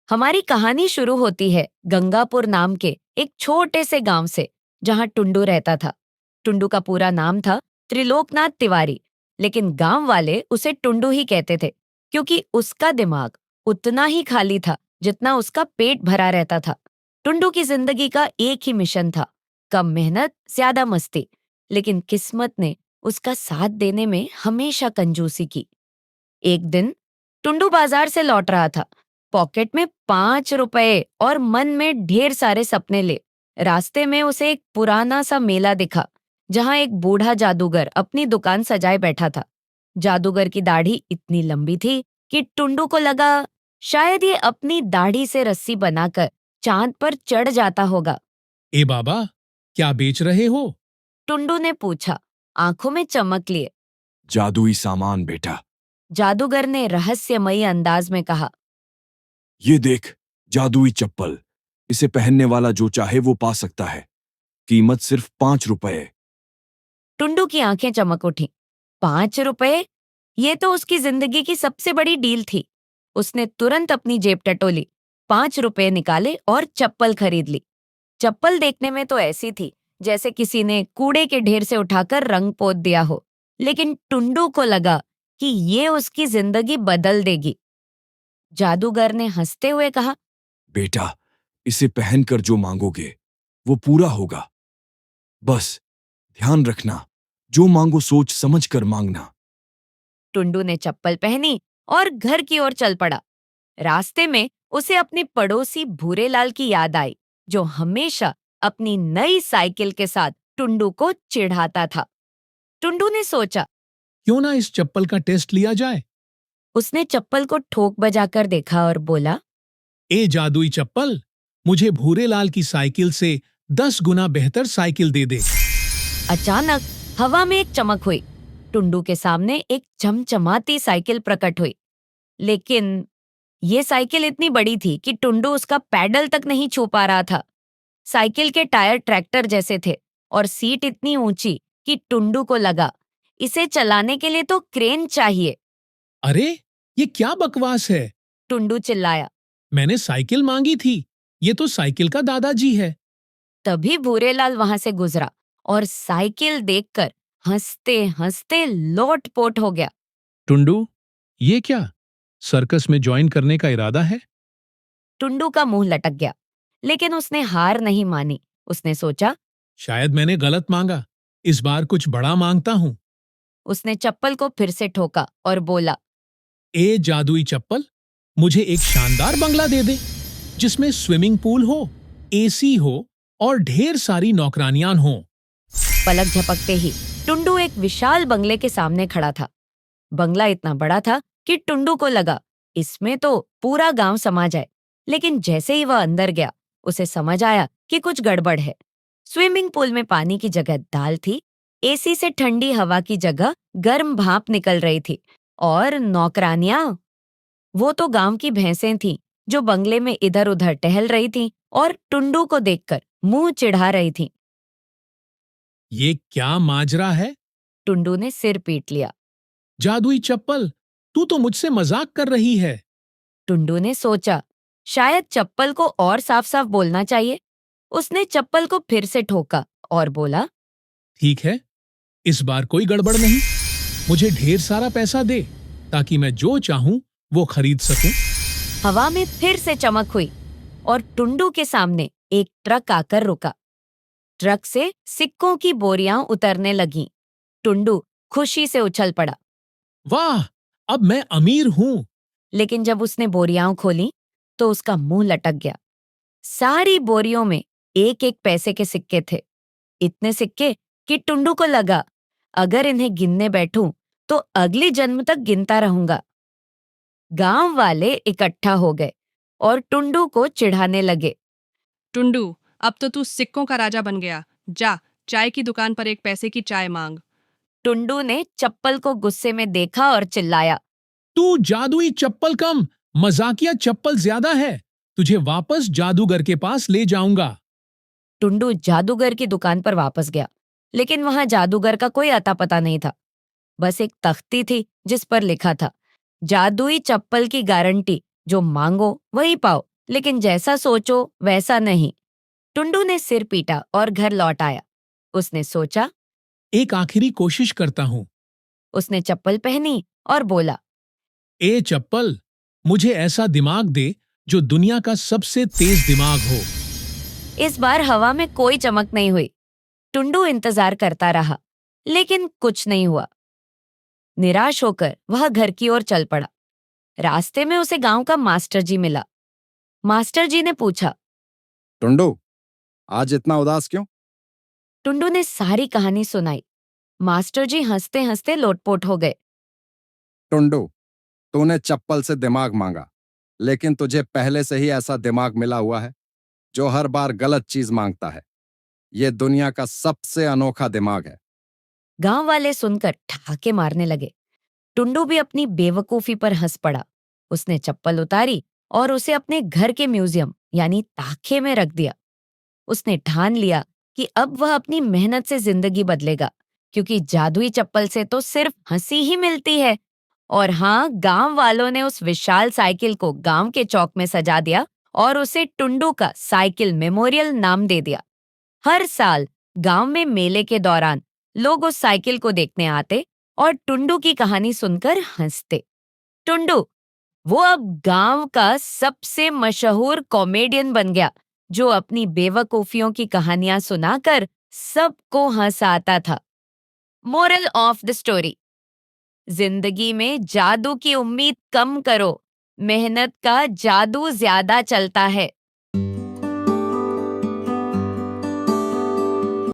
हमारी कहानी शुरू होती है गंगापुर नाम के एक छोटे से गांव से, जहां टुंडू रहता था। टुंडू का पूरा नाम था त्रिलोकनाथ तिवारी, लेकिन गांव वाले उसे टुंडू ही कहते थे, क्योंकि उसका दिमाग उतना ही खाली था जितना उसका पेट भरा रहता था। टुंडू की जिंदगी का एक ही मिशन था, कम मेहनत ज्यादा मस्ती। लेकिन किस्मत ने उसका साथ देने में हमेशा कंजूसी की। एक दिन टुंडू बाजार से लौट रहा था, पॉकेट में 5 रुपए और मन में ढेर सारे सपने ले। रास्ते में उसे एक पुराना सा मेला दिखा, जहां एक बूढ़ा जादूगर अपनी दुकान सजाए बैठा था। जादूगर की दाढ़ी इतनी लंबी थी कि टुंडू को लगा शायद ये अपनी दाढ़ी से रस्सी बनाकर चांद पर चढ़ जाता होगा। ए बाबा, क्या बेच रहे हो? टुंडू ने पूछा, आंखों में चमक लिए। जादुई सामान बेटा। जादूगर ने रहस्यमयी अंदाज में कहा। ये देख, जादुई चप्पल। इसे पहनने वाला जो चाहे वो पा सकता है। कीमत सिर्फ 5 रुपए। टुंडू की आंखें चमक उठी। 5 रुपए? ये तो उसकी जिंदगी की सबसे बड़ी डील थी। उसने तुरंत अपनी जेब टटोली, 5 रुपए निकाले और चप्पल खरीद ली। चप्पल देखने में तो ऐसी थी जैसे किसी ने कूड़े के ढेर से उठाकर रंग पोत दिया हो, लेकिन टुंडू को लगा कि ये उसकी जिंदगी बदल देगी। जादूगर ने हंसते हुए कहा, बेटा, इसे पहनकर जो मांगोगे वो पूरा होगा। बस ध्यान रखना, जो मांगो सोच समझ कर मांगना। टुंडू ने चप्पल पहनी और घर की ओर चल पड़ा। रास्ते में उसे अपने पड़ोसी भूरेलाल की याद आई, जो हमेशा अपनी नई साइकिल के साथ टुंडू को चिढ़ाता था। टुंडू ने सोचा, क्यों ना इस चप्पल का टेस्ट लिया जाए? उसने चप्पल को ठोक बजाकर देखा और बोला, ए जादुई चप्पल, मुझे भूरेलाल की साइकिल से 10 गुना बेहतर साइकिल दे दे। अचानक हवा में एक चमक हुई। टुंडू के सामने एक चमचमाती साइकिल प्रकट हुई, लेकिन ये साइकिल इतनी बड़ी थी कि टुंडू उसका पैडल तक नहीं छू पा रहा था। साइकिल के टायर ट्रैक्टर जैसे थे और सीट इतनी ऊंची कि टुंडू को लगा इसे चलाने के लिए तो क्रेन चाहिए। अरे, ये क्या बकवास है? टुंडू चिल्लाया। मैंने साइकिल मांगी थी। ये तो साइकिल का दादाजी है। तभी भूरेलाल वहां से गुजरा और साइकिल देखकर हंसते हंसते लोटपोट हो गया। टुंडू, ये क्या? सर्कस में ज्वाइन करने का इरादा है? टुंडू का मुंह लटक गया, लेकिन उसने हार नहीं मानी। उसने सोचा, शायद मैंने गलत मांगा। इस बार कुछ बड़ा मांगता हूँ। उसने चप्पल को फिर से ठोका और बोला, ए जादुई चप्पल, मुझे एक शानदार बंगला दे दे, जिसमें स्विमिंग पूल हो, एसी हो और ढेर सारी नौकरानियां हो। पलक झपकते ही टुंडू एक विशाल बंगले के सामने खड़ा था। बंगला इतना बड़ा था कि टुंडू को लगा इसमें तो पूरा गांव समा जाए, लेकिन जैसे ही वह अंदर गया, उसे समझ आया कि कुछ गड़बड़ है। स्विमिंग पूल में पानी की जगह दाल थी, एसी से ठंडी हवा की जगह गर्म भाप निकल रही थी, और नौकरानियां, वो तो गांव की भैंसें थीं जो बंगले में इधर उधर टहल रही थीं और टुंडू को देखकर मुंह चिढ़ा रही थीं। ये क्या माजरा है? टुंडू ने सिर पीट लिया। जादुई चप्पल, तू तो मुझसे मजाक कर रही है। टुंडू ने सोचा, शायद चप्पल को और साफ साफ बोलना चाहिए। उसने चप्पल को फिर से ठोका और बोला, ठीक है, इस बार कोई गड़बड़ नहीं। मुझे ढेर सारा पैसा दे, ताकि मैं जो चाहूं वो खरीद सकूं। हवा में फिर से चमक हुई और टुंडू के सामने एक ट्रक आकर रुका। ट्रक से सिक्कों की बोरियां उतरने लगीं। टुंडू खुशी से उछल पड़ा। वाह, अब मैं अमीर हूं। लेकिन जब उसने बोरियां खोली तो उसका मुंह लटक गया। सारी बोरियों में एक एक पैसे के सिक्के थे। इतने सिक्के कि टुंडू को लगा अगर इन्हें गिनने बैठूं तो अगली जन्म तक गिनता रहूंगा। गांव वाले इकट्ठा हो गए और टुंडू को चिढ़ाने लगे। टुंडू, अब तो तू सिक्कों का राजा बन गया। जा, चाय की दुकान पर एक पैसे की चाय मांग। टुंडू ने चप्पल को गुस्से में देखा और चिल्लाया, तू जादुई चप्पल कम, मजाकिया चप्पल ज्यादा है। तुझे वापस जादूगर के पास ले जाऊंगा। टुंडू जादूगर की दुकान पर वापस गया, लेकिन वहां जादूगर का कोई अता पता नहीं था। बस एक तख्ती थी जिस पर लिखा था, जादुई चप्पल की गारंटी, जो मांगो वही पाओ, लेकिन जैसा सोचो वैसा नहीं। टुंडू ने सिर पीटा और घर लौट आया। उसने सोचा, एक आखिरी कोशिश करता हूँ। उसने चप्पल पहनी और बोला, ए चप्पल, मुझे ऐसा दिमाग दे जो दुनिया का सबसे तेज दिमाग हो। इस बार हवा में कोई चमक नहीं हुई। टुंडू इंतजार करता रहा, लेकिन कुछ नहीं हुआ। निराश होकर वह घर की ओर चल पड़ा। रास्ते में उसे गांव का मास्टर जी मिला। मास्टर जी ने पूछा, टुंडू, आज इतना उदास क्यों? टुंडू ने सारी कहानी सुनाई। मास्टर जी हंसते हंसते लोटपोट हो गए। टुंडू, तूने चप्पल से दिमाग मांगा, लेकिन तुझे पहले से ही ऐसा दिमाग मिला हुआ है जो हर बार गलत चीज मांगता है। ये दुनिया का सबसे अनोखा दिमाग है। गांव वाले सुनकर ठहाके मारने लगे। टुंडू भी अपनी बेवकूफी पर हंस पड़ा। उसने चप्पल उतारी और उसे अपने घर के म्यूजियम यानी ताखे में रख दिया। उसने ठान लिया कि अब वह अपनी मेहनत से जिंदगी बदलेगा, क्योंकि जादुई चप्पल से तो सिर्फ हंसी ही मिलती है। और हाँ, गांव वालों ने उस विशाल साइकिल को गांव के चौक में सजा दिया और उसे टुंडू का साइकिल मेमोरियल नाम दे दिया। हर साल गांव में मेले के दौरान लोग उस साइकिल को देखने आते और टुंडू की कहानी सुनकर हंसते। टुंडू, वो अब गांव का सबसे मशहूर कॉमेडियन बन गया, जो अपनी बेवकूफियों की कहानियां सुनाकर सबको हंसाता था। मोरल ऑफ द स्टोरी: जिंदगी में जादू की उम्मीद कम करो, मेहनत का जादू ज्यादा चलता है।